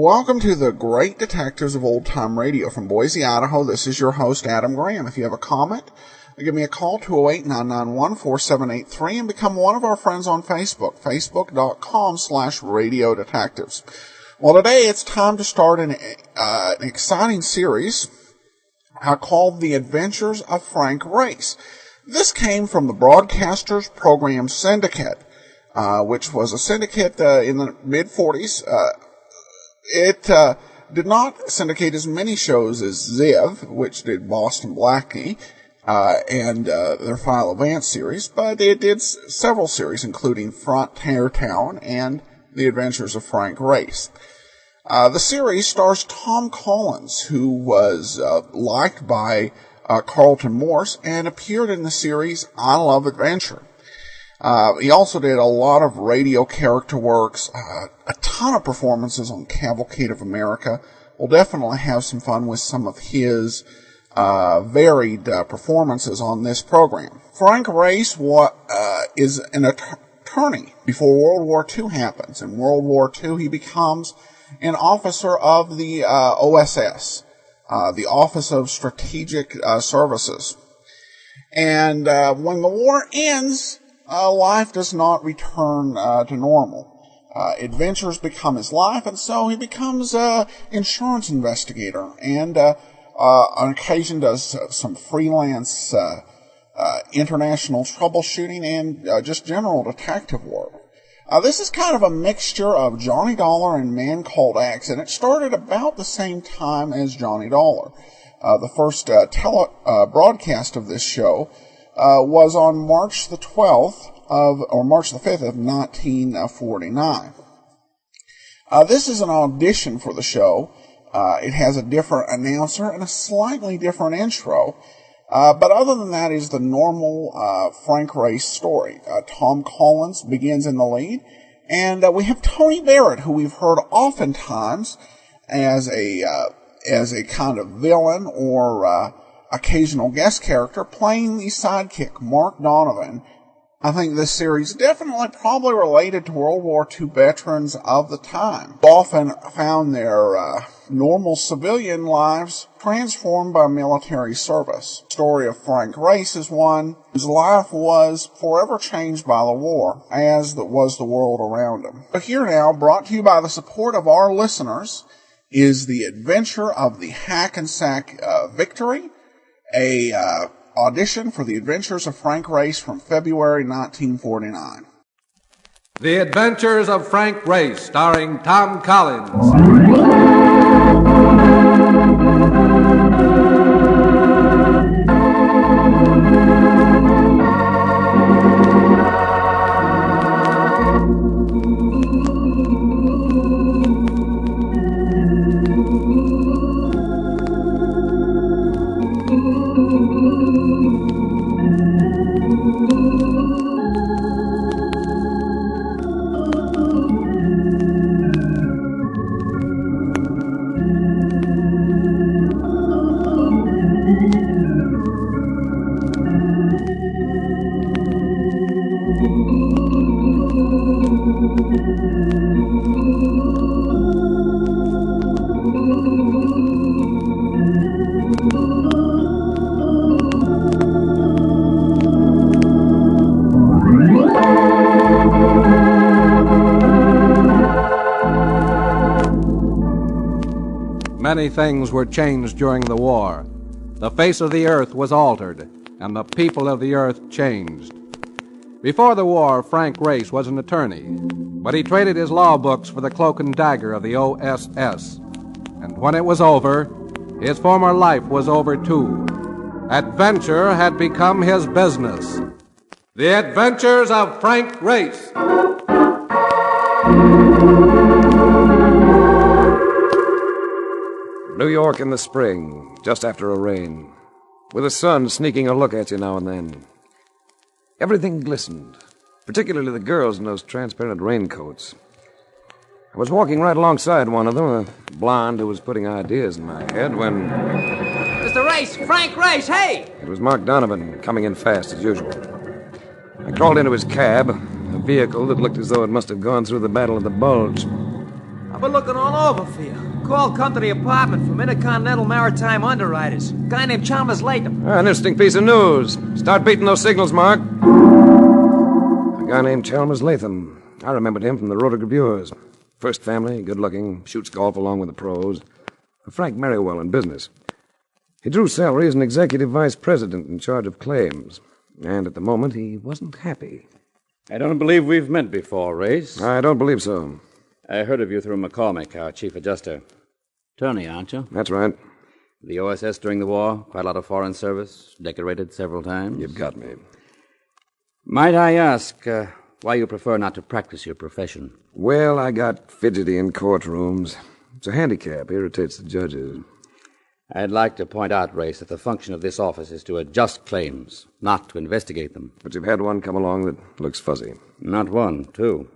Welcome to the Great Detectives of Old Time Radio from Boise, Idaho. This is your host, Adam Graham. If you have a comment, give me a call, 208-991-4783, and become one of our friends on Facebook, facebook.com/Radio Detectives. Well, today it's time to start an exciting series called The Adventures of Frank Race. This came from the Broadcasters Program Syndicate, which was a syndicate in the mid-40s. It did not syndicate as many shows as Ziv, which did Boston Blackie and their File Advance series, but it did several series, including Frontier Town and The Adventures of Frank Race. The series stars Tom Collins, who was liked by Carlton Morse and appeared in the series I Love Adventure. He also did a lot of radio character works, a ton of performances on Cavalcade of America. We'll definitely have some fun with some of his varied performances on this program. Frank Race is an attorney before World War II happens. In World War II, he becomes an officer of the OSS, the Office of Strategic Services. And when the war ends, life does not return to normal. Adventures become his life, and so he becomes an insurance investigator, and on occasion does some freelance international troubleshooting and just general detective work. This is kind of a mixture of Johnny Dollar and Man Called X, and it started about the same time as Johnny Dollar. The first broadcast of this show was on March the 5th of 1949. This is an audition for the show. It has a different announcer and a slightly different intro. But other than that is the normal Frank Race story. Tom Collins begins in the lead, and we have Tony Barrett, who we've heard oftentimes as a kind of villain or occasional guest character, playing the sidekick, Mark Donovan. I think this series definitely probably related to World War II veterans of the time, who often found their normal civilian lives transformed by military service. The story of Frank Race is one whose life was forever changed by the war, as was the world around him. But here now, brought to you by the support of our listeners, is The Adventure of the Hackensack Victory, a audition for The Adventures of Frank Race from February 1949. The Adventures of Frank Race, starring Tom Collins. Many things were changed during the war. The face of the earth was altered, and the people of the earth changed. Before the war, Frank Race was an attorney, but he traded his law books for the cloak and dagger of the OSS. And when it was over, his former life was over too. Adventure had become his business. The Adventures of Frank Race. New York in the spring, just after a rain, with the sun sneaking a look at you now and then. Everything glistened, particularly the girls in those transparent raincoats. I was walking right alongside one of them, a blonde who was putting ideas in my head, when... Mr. Race! Frank Race, hey! It was Mark Donovan, coming in fast as usual. I crawled into his cab, a vehicle that looked as though it must have gone through the Battle of the Bulge. I've been looking all over for you. Call come to the apartment from Intercontinental Maritime Underwriters. Guy named Chalmers Latham. An interesting piece of news. Start beating those signals, Mark. A guy named Chalmers Latham. I remembered him from the Rotogravures. First family, good-looking, shoots golf along with the pros. Frank Merriwell in business. He drew salary as an executive vice president in charge of claims. And at the moment, he wasn't happy. I don't believe we've met before, Race. I don't believe so. I heard of you through McCormick, our chief adjuster. Attorney, aren't you? That's right. The OSS during the war, quite a lot of foreign service, decorated several times. You've got me. Might I ask why you prefer not to practice your profession? Well, I got fidgety in courtrooms. It's a handicap, irritates the judges. I'd like to point out, Race, that the function of this office is to adjust claims, not to investigate them. But you've had one come along that looks fuzzy. Not one, two.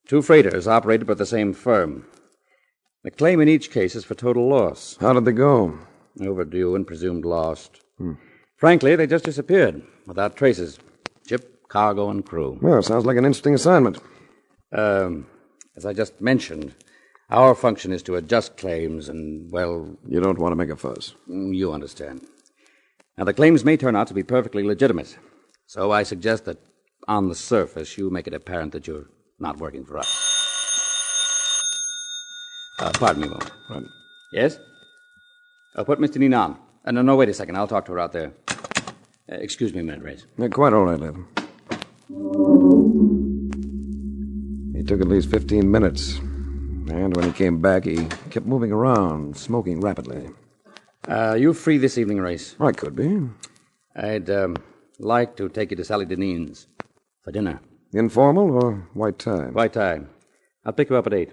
Two freighters operated by the same firm. The claim in each case is for total loss. How did they go? Overdue and presumed lost. Frankly, they just disappeared, without traces. Ship, cargo, and crew. Well, sounds like an interesting assignment. As I just mentioned, our function is to adjust claims and, well... You don't want to make a fuss. You understand. Now, the claims may turn out to be perfectly legitimate. So I suggest that, on the surface, you make it apparent that you're not working for us. Pardon me a moment. Right. Yes? Put Mr. Neen on. No, wait a second. I'll talk to her out there. Excuse me a minute, Race. Yeah, quite all right, Latham. He took at least 15 minutes. And when he came back, he kept moving around, smoking rapidly. You free this evening, Race? I could be. I'd like to take you to Sally Deneen's for dinner. Informal or white tie? White tie. I'll pick you up at 8.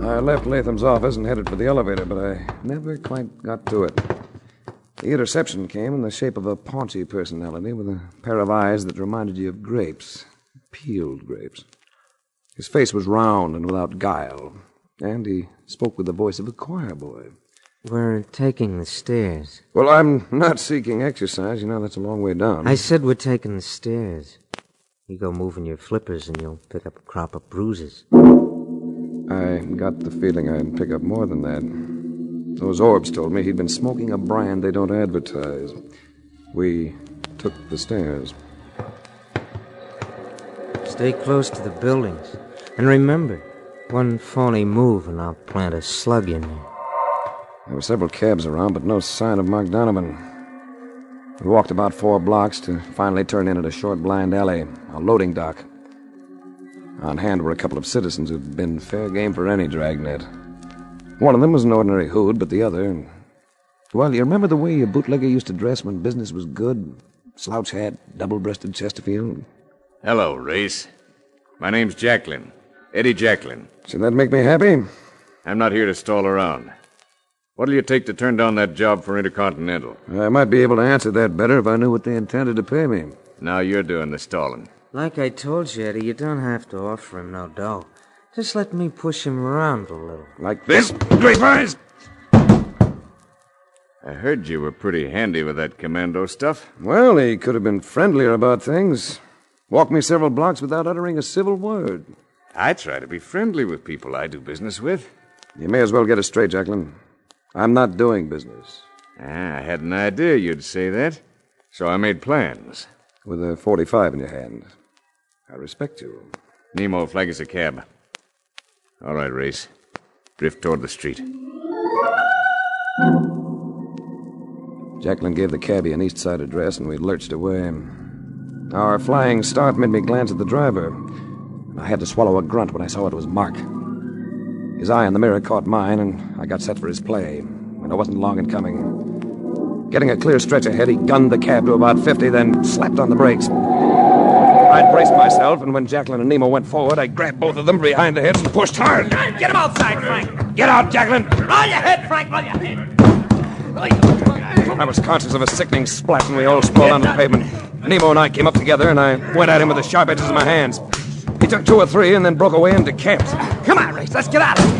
I left Latham's office and headed for the elevator, but I never quite got to it. The interception came in the shape of a paunchy personality with a pair of eyes that reminded you of grapes. Peeled grapes. His face was round and without guile, and he spoke with the voice of a choir boy. We're taking the stairs. Well, I'm not seeking exercise. You know, that's a long way down. I said we're taking the stairs. You go moving your flippers and you'll pick up a crop of bruises. I got the feeling I'd pick up more than that. Those orbs told me he'd been smoking a brand they don't advertise. We took the stairs. Stay close to the buildings. And remember, one phony move and I'll plant a slug in there. There were several cabs around, but no sign of Mark Donovan. We walked about 4 blocks to finally turn in at a short blind alley, a loading dock. On hand were a couple of citizens who'd been fair game for any dragnet. One of them was an ordinary hood, but the other... Well, you remember the way a bootlegger used to dress when business was good? Slouch hat, double-breasted Chesterfield. Hello, Race. My name's Jacklin. Eddie Jacklin. Should that make me happy? I'm not here to stall around. What'll you take to turn down that job for Intercontinental? I might be able to answer that better if I knew what they intended to pay me. Now you're doing the stalling. Like I told you, Eddie, you don't have to offer him no dough. Just let me push him around a little. Like this? Grape eyes! I heard you were pretty handy with that commando stuff. Well, he could have been friendlier about things. Walked me several blocks without uttering a civil word. I try to be friendly with people I do business with. You may as well get it straight, Jacklin. I'm not doing business. I had an idea you'd say that, so I made plans. With a .45 in your hand. I respect you. Nemo, flag us a cab. All right, Race. Drift toward the street. Jacklin gave the cabbie an east side address, and we lurched away. Our flying start made me glance at the driver. I had to swallow a grunt when I saw it was Mark. His eye in the mirror caught mine, and I got set for his play. And it wasn't long in coming. Getting a clear stretch ahead, he gunned the cab to about 50, then slapped on the brakes. I braced myself, and when Jacqueline and Nemo went forward, I grabbed both of them behind the heads and pushed hard. Get him outside, Frank. Get out, Jacqueline! Roll your head, Frank, roll your head. I was conscious of a sickening splat, and we all sprawled on the pavement. Nemo and I came up together, and I went at him with the sharp edges of my hands. He took 2 or 3 and then broke away into camps. Come on, Race, let's get out of here.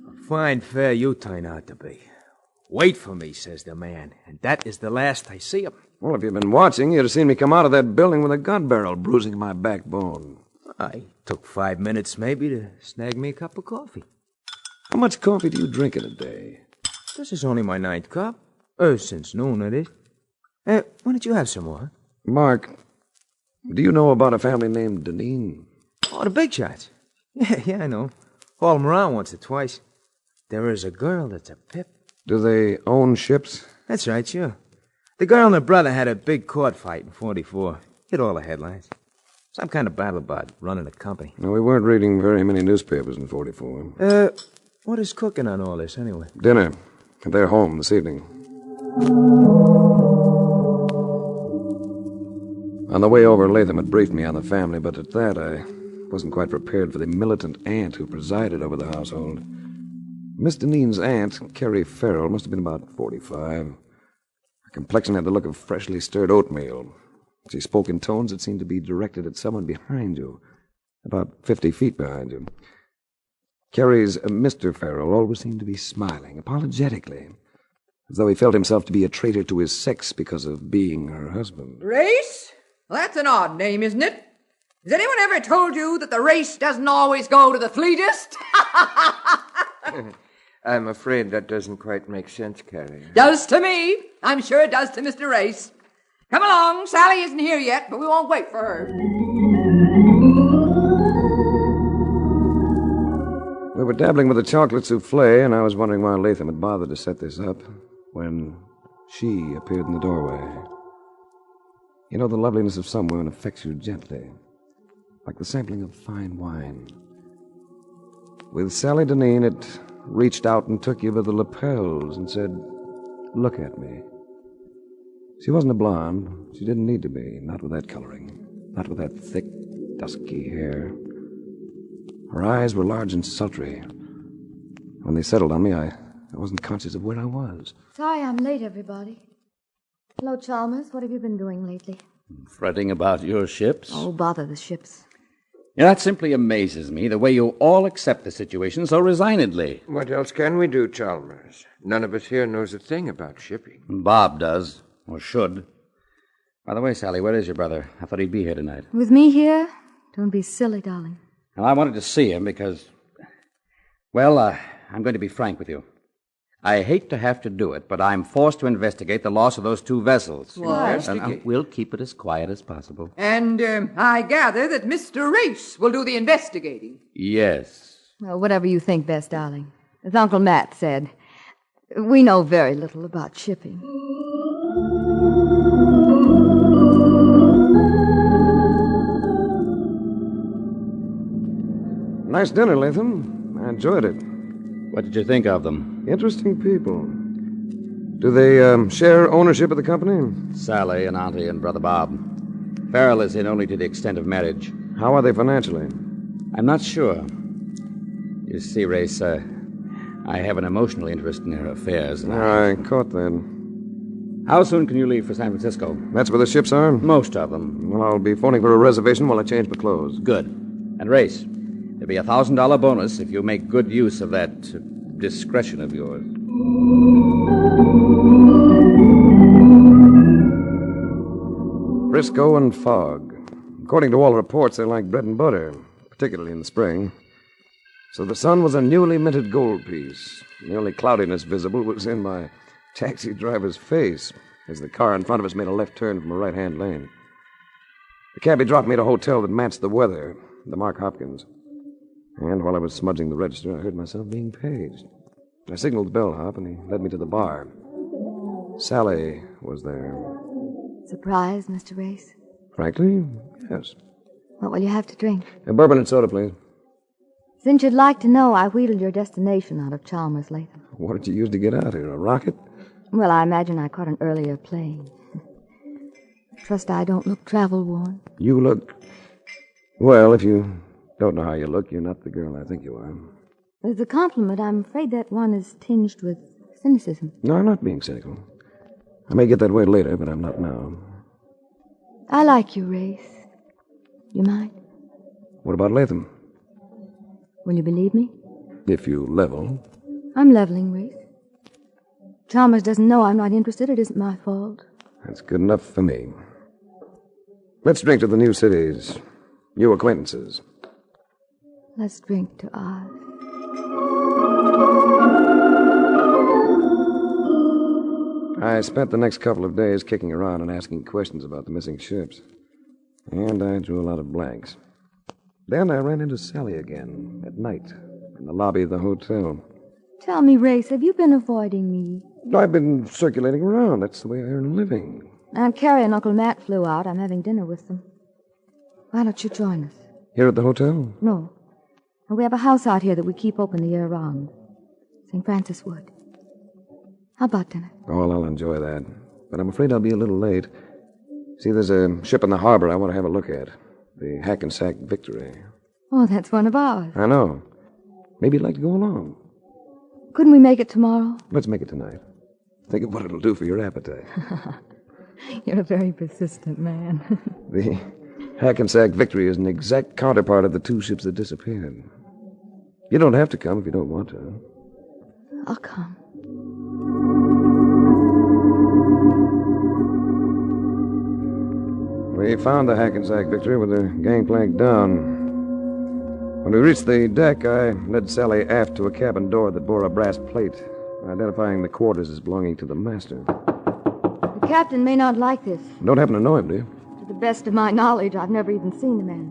A fine fare you turn out to be. Wait for me, says the man, and that is the last I see him. Well, if you'd been watching, you'd have seen me come out of that building with a gun barrel bruising my backbone. I took 5 minutes, maybe, to snag me a cup of coffee. How much coffee do you drink in a day? This is only my 9th cup. Since noon, it is. Why don't you have some more? Mark, do you know about a family named Deneen? Oh, the big shots. Yeah, I know. Hauled them around once or twice. There is a girl that's a pip. Do they own ships? That's right, sure. The girl and her brother had a big court fight in 44. Hit all the headlines. Some kind of battle about running a company. No, we weren't reading very many newspapers in 44. What is cooking on all this, anyway? Dinner. They're home this evening. On the way over, Latham had briefed me on the family, but at that, I wasn't quite prepared for the militant aunt who presided over the household. Miss Deneen's aunt, Carrie Farrell, must have been about 45. Her complexion had the look of freshly stirred oatmeal. She spoke in tones that seemed to be directed at someone behind you, about 50 feet behind you. Carrie's Mr. Farrell always seemed to be smiling, apologetically, as though he felt himself to be a traitor to his sex because of being her husband. Race? Well, that's an odd name, isn't it? Has anyone ever told you that the race doesn't always go to the fleetest? I'm afraid that doesn't quite make sense, Carrie. Does to me. I'm sure it does to Mr. Race. Come along. Sally isn't here yet, but we won't wait for her. We were dabbling with a chocolate souffle, and I was wondering why Latham had bothered to set this up when she appeared in the doorway. You know, the loveliness of some women affects you gently, like the sampling of fine wine. With Sally Deneen, it reached out and took you by the lapels and said, "Look at me." She wasn't a blonde. She didn't need to be, not with that coloring, not with that thick, dusky hair. Her eyes were large and sultry. When they settled on me, I wasn't conscious of where I was. Sorry I'm late, everybody. Hello, Chalmers. What have you been doing lately? Fretting about your ships? Oh, bother the ships. Yeah, that simply amazes me, the way you all accept the situation so resignedly. What else can we do, Chalmers? None of us here knows a thing about shipping. Bob does, or should. By the way, Sally, where is your brother? I thought he'd be here tonight. With me here? Don't be silly, darling. Well, I wanted to see him because, well, I'm going to be frank with you. I hate to have to do it, but I'm forced to investigate the loss of those 2 vessels. What? And we'll keep it as quiet as possible. And I gather that Mr. Race will do the investigating. Yes. Well, whatever you think best, darling. As Uncle Matt said, we know very little about shipping. Nice dinner, Latham. I enjoyed it. What did you think of them? Interesting people. Do they share ownership of the company? Sally and Auntie and Brother Bob. Farrell is in only to the extent of marriage. How are they financially? I'm not sure. You see, Race, I have an emotional interest in her affairs. And I caught that. How soon can you leave for San Francisco? That's where the ships are? Most of them. Well, I'll be phoning for a reservation while I change my clothes. Good. And Race, there'll be a $1,000 bonus if you make good use of that discretion of yours. Frisco and fog. According to all reports, they're like bread and butter, particularly in the spring. So the sun was a newly minted gold piece. The only cloudiness visible was in my taxi driver's face as the car in front of us made a left turn from a right-hand lane. The cabbie dropped me at a hotel that matched the weather, the Mark Hopkins. And while I was smudging the register, I heard myself being paged. I signaled the bellhop, and he led me to the bar. Sally was there. Surprised, Mr. Race? Frankly, yes. What will you have to drink? A bourbon and soda, please. Since you'd like to know, I wheedled your destination out of Chalmers, Latham. What did you use to get out here? A rocket? Well, I imagine I caught an earlier plane. Trust I don't look travel-worn. You look... Well, if you don't know how you look, you're not the girl I think you are. As a compliment, I'm afraid that one is tinged with cynicism. No, I'm not being cynical. I may get that way later, but I'm not now. I like you, Race. You mind? What about Latham? Will you believe me? If you level. I'm leveling, Race. Chalmers doesn't know I'm not interested. It isn't my fault. That's good enough for me. Let's drink to the new cities. New acquaintances. Let's drink to Oz. I spent the next couple of days kicking around and asking questions about the missing ships. And I drew a lot of blanks. Then I ran into Sally again, at night, in the lobby of the hotel. Tell me, Race, have you been avoiding me? I've been circulating around. That's the way I earn a living. Aunt Carrie and Uncle Matt flew out. I'm having dinner with them. Why don't you join us? Here at the hotel? No. We have a house out here that we keep open the year round. St. Francis Wood. How about dinner? Oh, well, I'll enjoy that. But I'm afraid I'll be a little late. See, there's a ship in the harbor I want to have a look at. The Hackensack Victory. Oh, that's one of ours. I know. Maybe you'd like to go along. Couldn't we make it tomorrow? Let's make it tonight. Think of what it'll do for your appetite. You're a very persistent man. The Hackensack Victory is an exact counterpart of the two ships that disappeared. You don't have to come if you don't want to. I'll come. We found the Hackensack Victory with the gangplank down. When we reached the deck, I led Sally aft to a cabin door that bore a brass plate, identifying the quarters as belonging to the master. The captain may not like this. Don't happen to know him, do you? To the best of my knowledge, I've never even seen the man.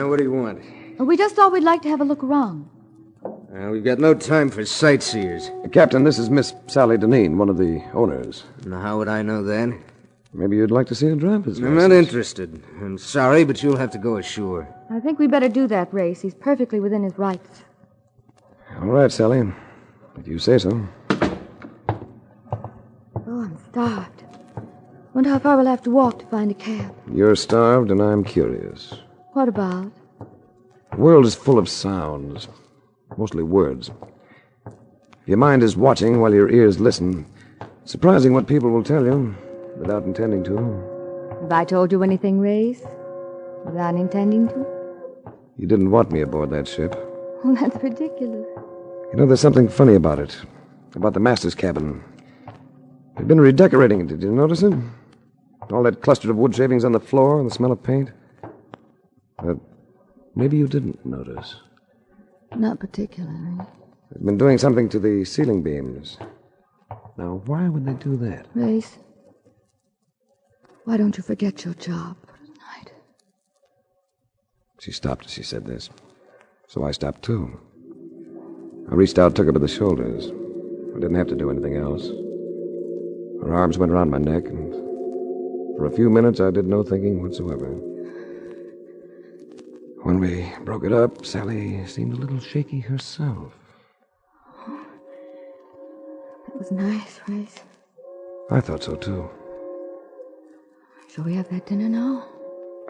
What do you want? We just thought we'd like to have a look around. We've got no time for sightseers. Captain, this is Miss Sally Deneen, one of the owners. Now, how would I know that? Maybe you'd like to see a driver's license. I'm not interested. I'm sorry, but you'll have to go ashore. I think we better do that, Race. He's perfectly within his rights. All right, Sally. If you say so. Oh, I'm starved. Wonder how far we'll have to walk to find a cab. You're starved, and I'm curious. What about? The world is full of sounds, mostly words. Your mind is watching while your ears listen. Surprising what people will tell you without intending to. Have I told you anything, Race? Without intending to? You didn't want me aboard that ship. Oh, that's ridiculous. You know, there's something funny about it. About the master's cabin. They've been redecorating it. Did you notice it? All that cluster of wood shavings on the floor and the smell of paint. But maybe you didn't notice. Not particularly. They've been doing something to the ceiling beams. Now, why would they do that? Race, why don't you forget your job for tonight? She stopped as she said this. So I stopped, too. I reached out, took her by the shoulders. I didn't have to do anything else. Her arms went around my neck, and for a few minutes I did no thinking whatsoever. When we broke it up, Sally seemed a little shaky herself. That was nice, Race. I thought so, too. Shall we have that dinner now?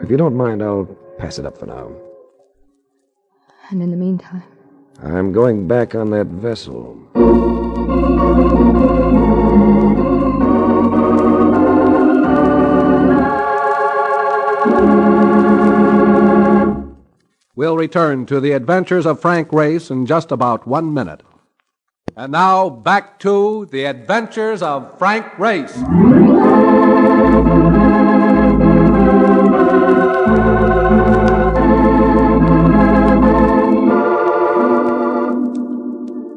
If you don't mind, I'll pass it up for now. And in the meantime? I'm going back on that vessel. We'll return to the adventures of Frank Race in just about 1 minute. And now, back to the adventures of Frank Race.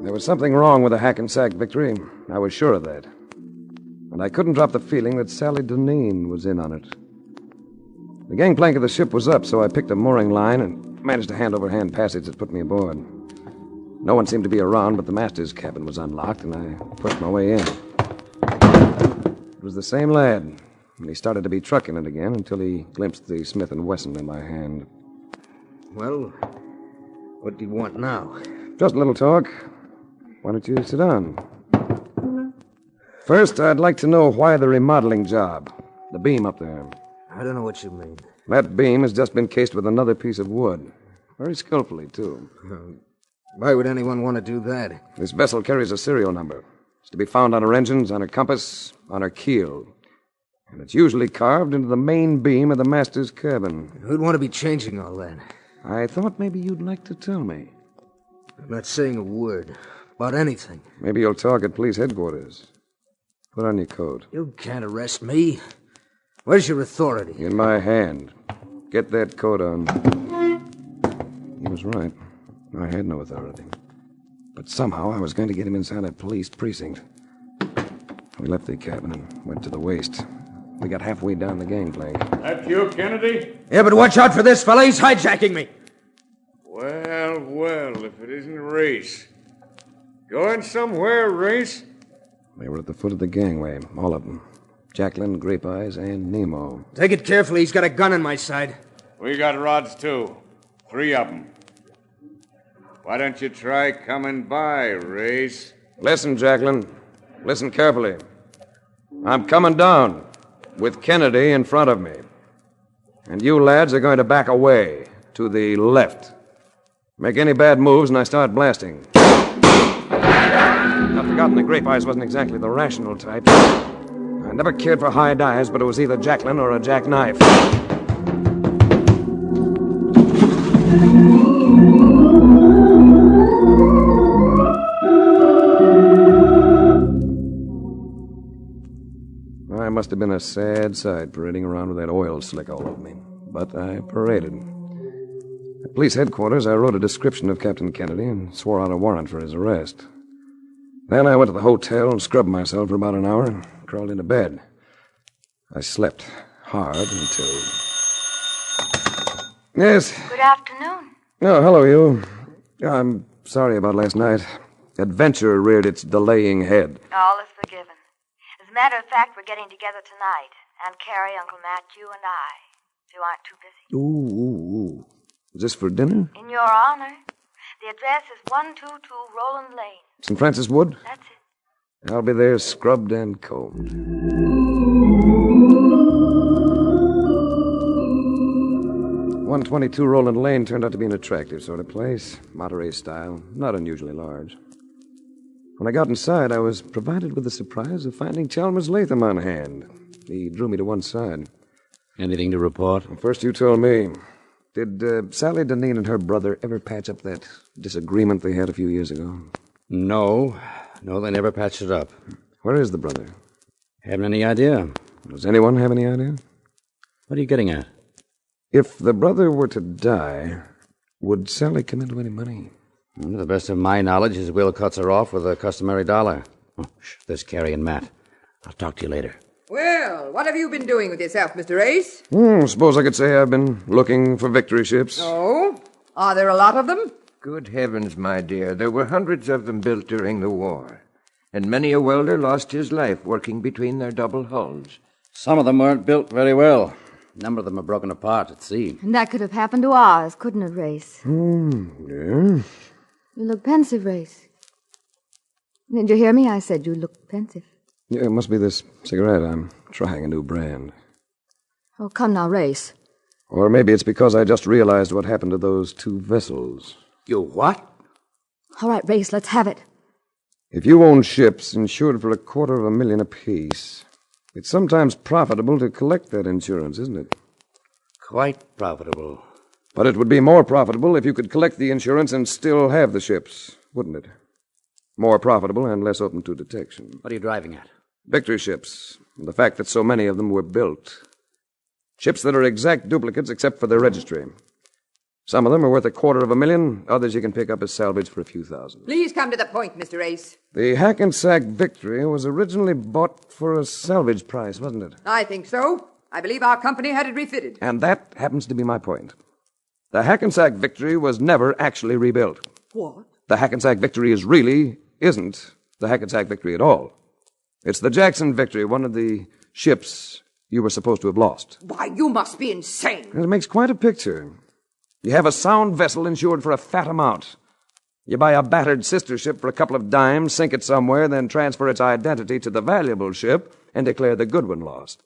There was something wrong with the Hackensack Victory. I was sure of that. And I couldn't drop the feeling that Sally Deneen was in on it. The gangplank of the ship was up, so I picked a mooring line and managed to hand over hand passage that put me aboard. No one seemed to be around, but the master's cabin was unlocked, and I pushed my way in. It was the same lad, and he started to be trucking it again until he glimpsed the Smith & Wesson in my hand. Well, What do you want now? Just a little talk. Why don't you sit down? First, I'd like to know why the remodeling job. The beam up there. I don't know what you mean. That beam has just been cased with another piece of wood. Very skillfully, too. Why would anyone want to do that? This vessel carries a serial number. It's to be found on her engines, on her compass, on her keel. And it's usually carved into the main beam of the master's cabin. Who'd want to be changing all that? I thought maybe you'd like to tell me. I'm not saying a word about anything. Maybe you'll talk at police headquarters. Put on your coat. You can't arrest me. Where's your authority? In my hand. Get that coat on. He was right. I had no authority. But somehow I was going to get him inside a police precinct. We left the cabin and went to the waist. We got halfway down the gangplank. That you, Kennedy? Yeah, but watch out for this fella. He's hijacking me. Well, if it isn't Race. Going somewhere, Race? They were at the foot of the gangway, all of them. Jacqueline, Grape Eyes, and Nemo. Take it carefully. He's got a gun on my side. We got rods, too. 3 of them. Why don't you try coming by, Race? Listen, Jacqueline. Listen carefully. I'm coming down with Kennedy in front of me. And you lads are going to back away to the left. Make any bad moves and I start blasting. I've forgotten the Grape Eyes wasn't exactly the rational type. I never cared for high dives, but it was either Jacqueline or a jackknife. I must have been a sad sight parading around with that oil slick all over me. But I paraded. At police headquarters, I wrote a description of Captain Kennedy and swore out a warrant for his arrest. Then I went to the hotel and scrubbed myself for about an hour and crawled into bed. I slept hard until... Yes? Good afternoon. Oh, hello, you. I'm sorry about last night. Adventure reared its delaying head. All is forgiven. As a matter of fact, we're getting together tonight. Aunt Carrie, Uncle Matt, you and I. So you aren't too busy. Ooh. Is this for dinner? In your honor. The address is 122 Roland Lane. St. Francis Wood? That's it. I'll be there scrubbed and combed. 122 Roland Lane turned out to be an attractive sort of place. Monterey style, not unusually large. When I got inside, I was provided with the surprise of finding Chalmers Latham on hand. He drew me to one side. Anything to report? Well, first you told me. Did Sally Deneen and her brother ever patch up that disagreement they had a few years ago? No, they never patched it up. Where is the brother? Haven't any idea. Does anyone have any idea? What are you getting at? If the brother were to die, would Sally come into any money? To the best of my knowledge, his will cuts her off with a customary $1. Oh, there's Carrie and Matt. I'll talk to you later. Well, what have you been doing with yourself, Mr. Ace? Suppose I could say I've been looking for victory ships. Oh? Are there a lot of them? Good heavens, my dear. There were hundreds of them built during the war. And many a welder lost his life working between their double hulls. Some of them weren't built very well. A number of them are broken apart at sea. And that could have happened to ours, couldn't it, Race? Yeah. You look pensive, Race. Did you hear me? I said you look pensive. Yeah, it must be this cigarette. I'm trying a new brand. Oh, come now, Race. Or maybe it's because I just realized what happened to those 2 vessels. You what? All right, Race, let's have it. If you own ships insured for $250,000 apiece, it's sometimes profitable to collect that insurance, isn't it? Quite profitable. But it would be more profitable if you could collect the insurance and still have the ships, wouldn't it? More profitable and less open to detection. What are you driving at? Victory ships, and the fact that so many of them were built. Ships that are exact duplicates except for their registry. Some of them are worth $250,000, others you can pick up as salvage for a few thousand. Please come to the point, Mr. Ace. The Hackensack Victory was originally bought for a salvage price, wasn't it? I think so. I believe our company had it refitted. And that happens to be my point. The Hackensack Victory was never actually rebuilt. What? The Hackensack Victory isn't the Hackensack Victory at all. It's the Jackson Victory, one of the ships you were supposed to have lost. Why, you must be insane. It makes quite a picture. You have a sound vessel insured for a fat amount. You buy a battered sister ship for a couple of dimes, sink it somewhere, then transfer its identity to the valuable ship and declare the good one lost.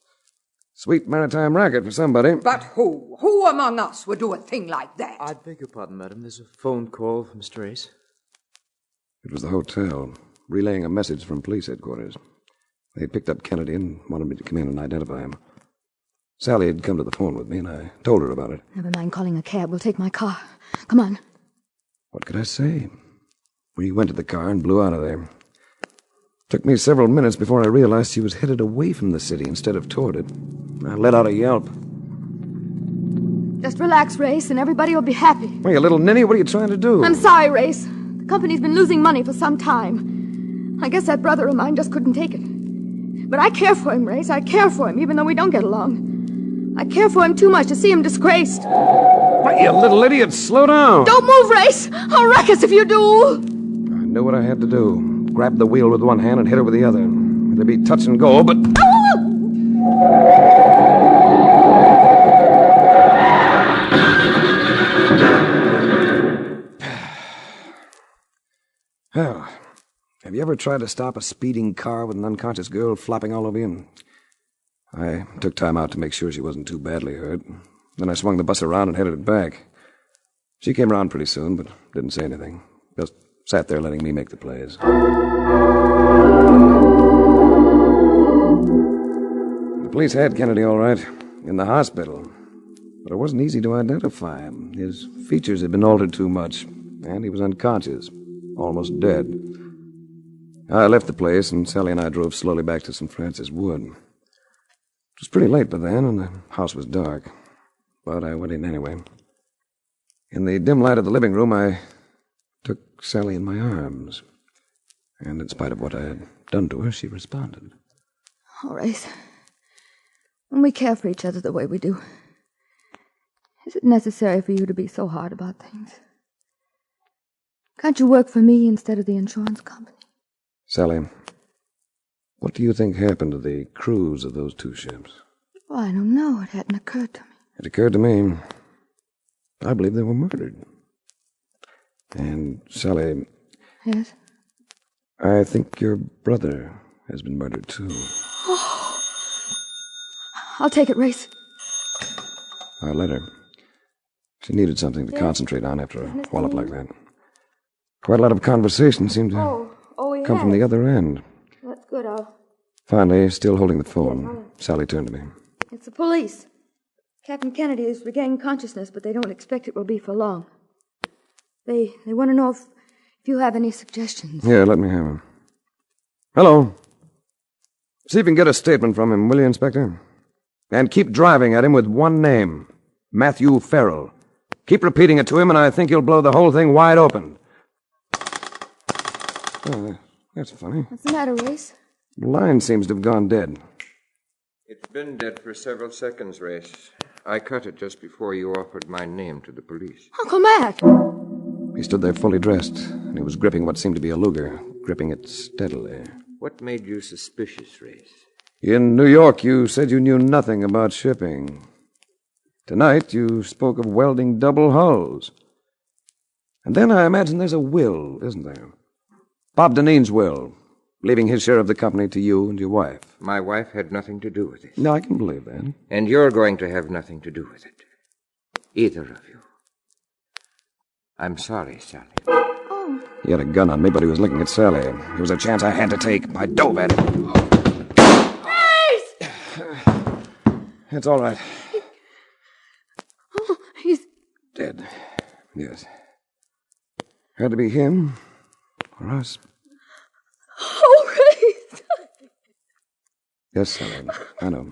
Sweet maritime racket for somebody. But who? Who among us would do a thing like that? I beg your pardon, madam. There's a phone call from Mr. Race. It was the hotel, relaying a message from police headquarters. They picked up Kennedy and wanted me to come in and identify him. Sally had come to the phone with me, and I told her about it. Never mind calling a cab. We'll take my car. Come on. What could I say? We went to the car and blew out of there. Took me several minutes before I realized she was headed away from the city instead of toward it. I let out a yelp. Just relax, Race, and everybody will be happy. Hey, you little ninny, what are you trying to do? I'm sorry, Race. The company's been losing money for some time. I guess that brother of mine just couldn't take it. But I care for him, Race. I care for him, even though we don't get along. I care for him too much to see him disgraced. What, you little idiot, slow down. Don't move, Race. I'll wreck us if you do. I knew what I had to do. Grab the wheel with one hand and hit her with the other. It'd be touch and go, but... Well, have you ever tried to stop a speeding car with an unconscious girl flopping all over you? I took time out to make sure she wasn't too badly hurt. Then I swung the bus around and headed it back. She came around pretty soon, but didn't say anything. Just sat there letting me make the plays. The police had Kennedy all right, in the hospital. But it wasn't easy to identify him. His features had been altered too much, and he was unconscious, almost dead. I left the place, and Sally and I drove slowly back to St. Francis Wood. It was pretty late by then, and the house was dark. But I went in anyway. In the dim light of the living room, I took Sally in my arms. And in spite of what I had done to her, she responded. Oh, Race. When we care for each other the way we do, is it necessary for you to be so hard about things? Can't you work for me instead of the insurance company? Sally, what do you think happened to the crews of those two ships? Well, I don't know. It hadn't occurred to me. It occurred to me. I believe they were murdered. And, Sally... Yes? I think your brother has been murdered, too. Oh. I'll take it, Race. I let her. She needed something to concentrate on after a wallop like that. Quite a lot of conversation seemed to come from the other end. That's good. Finally, still holding the phone, Sally turned to me. It's the police. Captain Kennedy has regained consciousness, but they don't expect it will be for long. They want to know if you have any suggestions. Yeah, let me have him. Hello. See if you can get a statement from him, will you, Inspector? And keep driving at him with one name, Matthew Farrell. Keep repeating it to him, and I think you'll blow the whole thing wide open. Oh, that's funny. What's the matter, Race? The line seems to have gone dead. It's been dead for several seconds, Race. I cut it just before you offered my name to the police. Uncle Matt! He stood there fully dressed, and he was gripping what seemed to be a Luger, gripping it steadily. What made you suspicious, Race? In New York, you said you knew nothing about shipping. Tonight, you spoke of welding double hulls. And then I imagine there's a will, isn't there? Bob Deneen's will, leaving his share of the company to you and your wife. My wife had nothing to do with it. No, I can believe that. And you're going to have nothing to do with it. Either of you. I'm sorry, Sally. Oh. He had a gun on me, but he was looking at Sally. It was a chance I had to take. I dove at it. Race! It's all right. Oh, he's dead. Yes. Had to be him or us. Oh, Race! Yes, Sally, I know.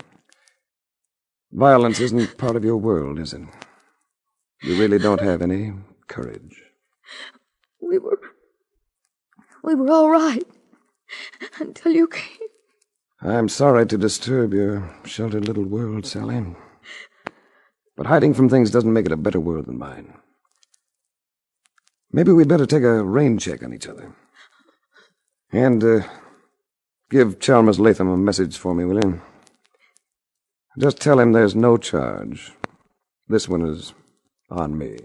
Violence isn't part of your world, is it? You really don't have any courage. We were all right until you came. I'm sorry to disturb your sheltered little world, Sally. But hiding from things doesn't make it a better world than mine. Maybe we'd better take a rain check on each other. And, give Chalmers Latham a message for me, will you? Just tell him there's no charge. This one is on me.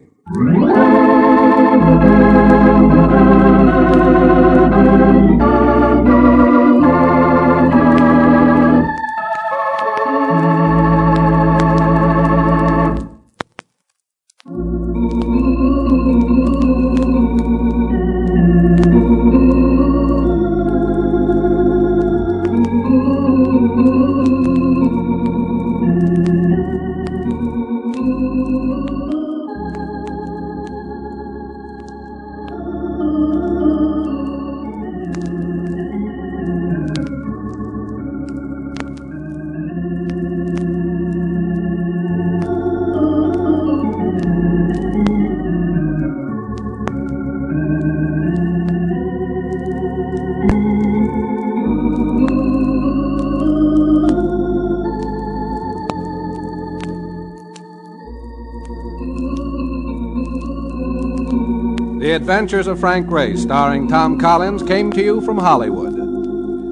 The Adventures of Frank Race, starring Tom Collins, came to you from Hollywood.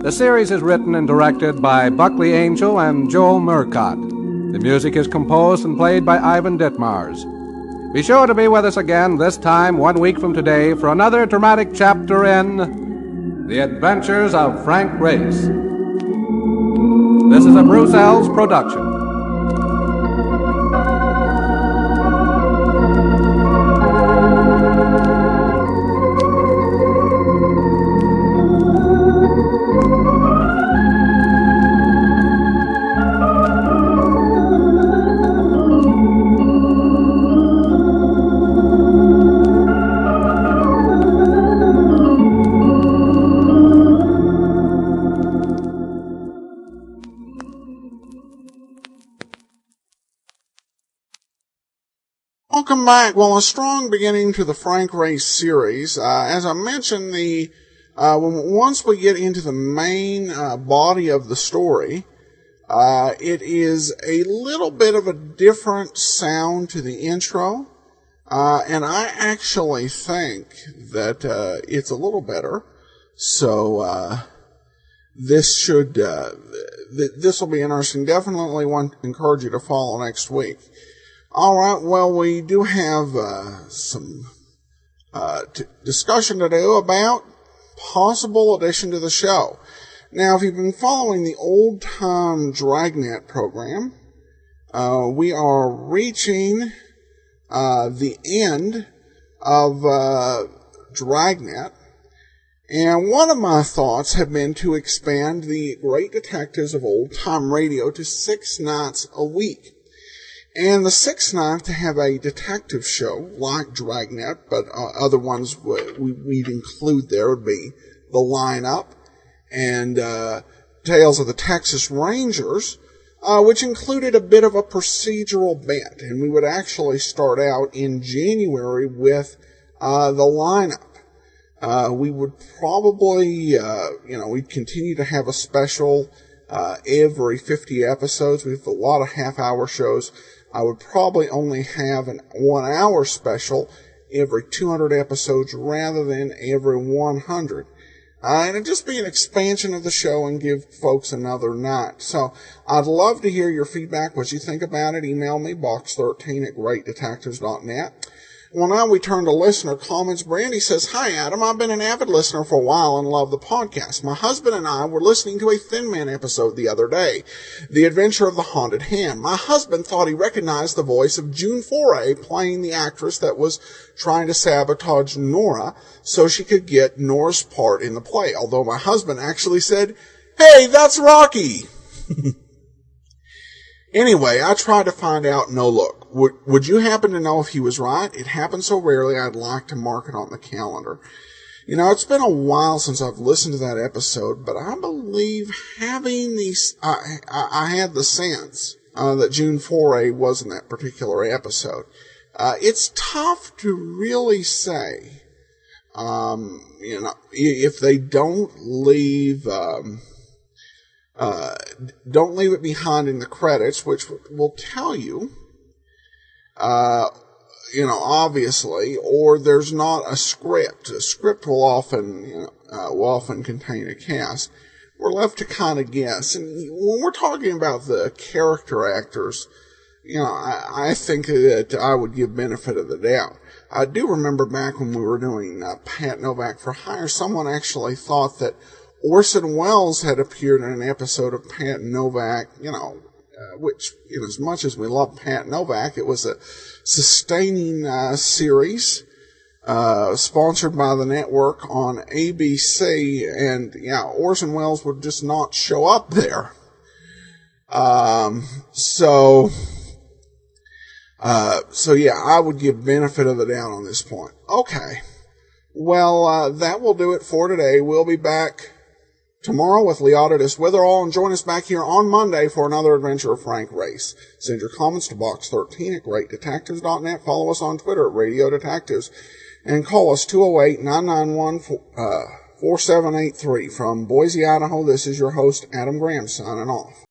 The series is written and directed by Buckley Angel and Joel Murcott. The music is composed and played by Ivan Ditmars. Be sure to be with us again this time 1 week from today for another dramatic chapter in The Adventures of Frank Race. This is a Bruce Ells production. Welcome back. Well, a strong beginning to the Frank Race series. As I mentioned, once we get into the main body of the story, it is a little bit of a different sound to the intro, and I actually think that it's a little better. So this will be interesting. Definitely want to encourage you to follow next week. All right, well, we do have some discussion to do about possible addition to the show. Now, if you've been following the old-time Dragnet program, we are reaching the end of Dragnet, and one of my thoughts have been to expand the Great Detectives of Old-Time Radio to 6 nights a week. And the 6th night to have a detective show like Dragnet, but other ones we'd include there would be The Lineup and Tales of the Texas Rangers, which included a bit of a procedural bent. And we would actually start out in January with The Lineup. We would probably, we'd continue to have a special every 50 episodes. We have a lot of half-hour shows. I would probably only have an 1 hour special every 200 episodes rather than every 100. And it'd just be an expansion of the show and give folks another night. So I'd love to hear your feedback, what you think about it. Email me, box13@greatdetectives.net. Well, now we turn to listener comments. Brandy says, "Hi, Adam. I've been an avid listener for a while and love the podcast. My husband and I were listening to a Thin Man episode the other day, The Adventure of the Haunted Hand. My husband thought he recognized the voice of June Foray playing the actress that was trying to sabotage Nora so she could get Nora's part in the play, although my husband actually said, 'Hey, that's Rocky!' Anyway, I tried to find out no look. Would you happen to know if he was right? It happens so rarely I'd like to mark it on the calendar. It's been a while since I've listened to that episode, but I believe having I had the sense that June Foray was in that particular episode. It's tough to really say, if they don't leave it behind in the credits, which will tell you, obviously, or there's not a script. A script will often contain a cast. We're left to kind of guess. And when we're talking about the character actors, I think that I would give benefit of the doubt. I do remember back when we were doing Pat Novak for Hire, someone actually thought that Orson Welles had appeared in an episode of Pat Novak, which, as much as we love Pat Novak, it was a sustaining series sponsored by the network on ABC, and Orson Welles would just not show up there. So I would give benefit of the doubt on this point. Okay. Well, that will do it for today. We'll be back tomorrow with Leonidas Witherall, and join us back here on Monday for another adventure of Frank Race. Send your comments to box 13 at greatdetectives.net. Follow us on Twitter at Radio Detectives, and call us 208-991-4783. From Boise, Idaho, this is your host, Adam Graham, signing off.